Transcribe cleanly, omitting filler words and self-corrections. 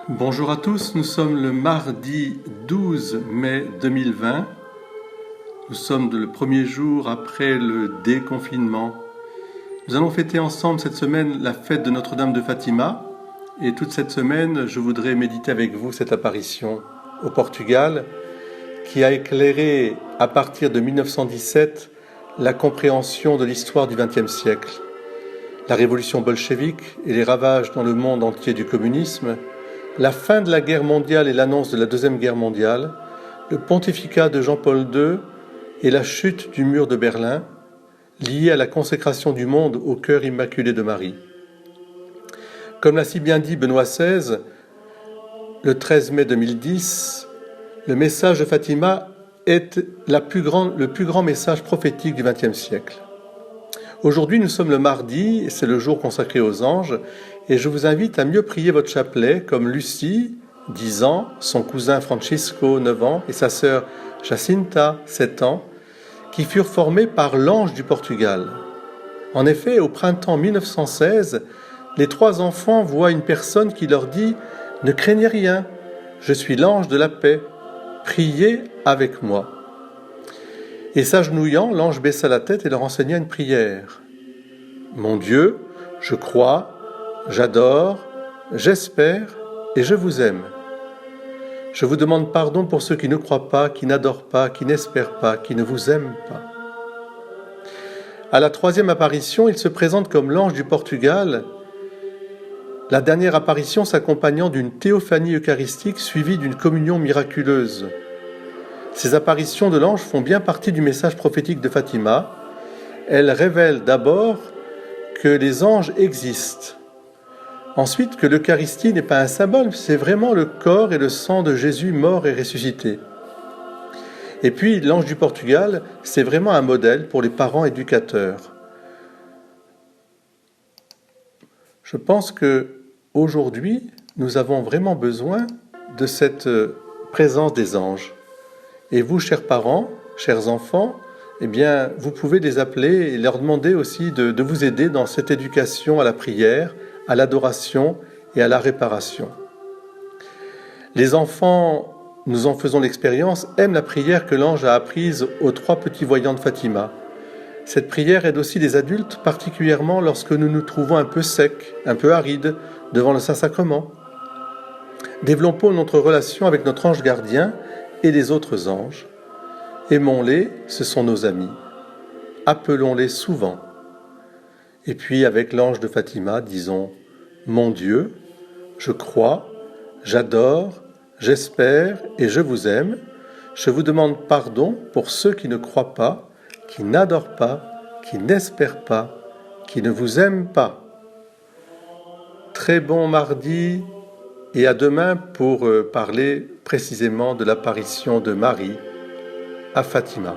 Bonjour à tous, nous sommes le mardi 12 mai 2020. Nous sommes le premier jour après le déconfinement. Nous allons fêter ensemble cette semaine la fête de Notre-Dame de Fatima. Et toute cette semaine, je voudrais méditer avec vous cette apparition au Portugal qui a éclairé à partir de 1917 la compréhension de l'histoire du XXe siècle. La révolution bolchevique et les ravages dans le monde entier du communisme, la fin de la guerre mondiale et l'annonce de la Deuxième Guerre mondiale, le pontificat de Jean-Paul II et la chute du mur de Berlin, liés à la consécration du monde au cœur immaculé de Marie. Comme l'a si bien dit Benoît XVI, le 13 mai 2010, le message de Fatima est le plus grand message prophétique du XXe siècle. Aujourd'hui, nous sommes le mardi, c'est le jour consacré aux anges, et je vous invite à mieux prier votre chapelet, comme Lucie, 10 ans, son cousin Francisco, 9 ans, et sa sœur Jacinta, 7 ans, qui furent formés par l'ange du Portugal. En effet, au printemps 1916, les 3 enfants voient une personne qui leur dit « Ne craignez rien, je suis l'ange de la paix, priez avec moi ». Et s'agenouillant, l'ange baissa la tête et leur enseigna une prière. « Mon Dieu, je crois, j'adore, j'espère et je vous aime. Je vous demande pardon pour ceux qui ne croient pas, qui n'adorent pas, qui n'espèrent pas, qui ne vous aiment pas. » À la 3e apparition, il se présente comme l'ange du Portugal, la dernière apparition s'accompagnant d'une théophanie eucharistique suivie d'une communion miraculeuse. Ces apparitions de l'ange font bien partie du message prophétique de Fatima. Elles révèlent d'abord que les anges existent. Ensuite, que l'Eucharistie n'est pas un symbole, c'est vraiment le corps et le sang de Jésus mort et ressuscité. Et puis, l'ange du Portugal, c'est vraiment un modèle pour les parents éducateurs. Je pense qu'aujourd'hui, nous avons vraiment besoin de cette présence des anges. Et vous, chers parents, chers enfants, eh bien, vous pouvez les appeler et leur demander aussi de vous aider dans cette éducation à la prière, à l'adoration et à la réparation. Les enfants, nous en faisons l'expérience, aiment la prière que l'ange a apprise aux 3 petits voyants de Fatima. Cette prière aide aussi les adultes, particulièrement lorsque nous nous trouvons un peu secs, un peu arides, devant le Saint-Sacrement. Développons notre relation avec notre ange gardien et les autres anges. Aimons-les, ce sont nos amis. Appelons-les souvent. Et puis avec l'ange de Fatima, disons « Mon Dieu, je crois, j'adore, j'espère et je vous aime. Je vous demande pardon pour ceux qui ne croient pas, qui n'adorent pas, qui n'espèrent pas, qui ne vous aiment pas. » Très bon mardi et à demain pour parler précisément de l'apparition de Marie à Fatima.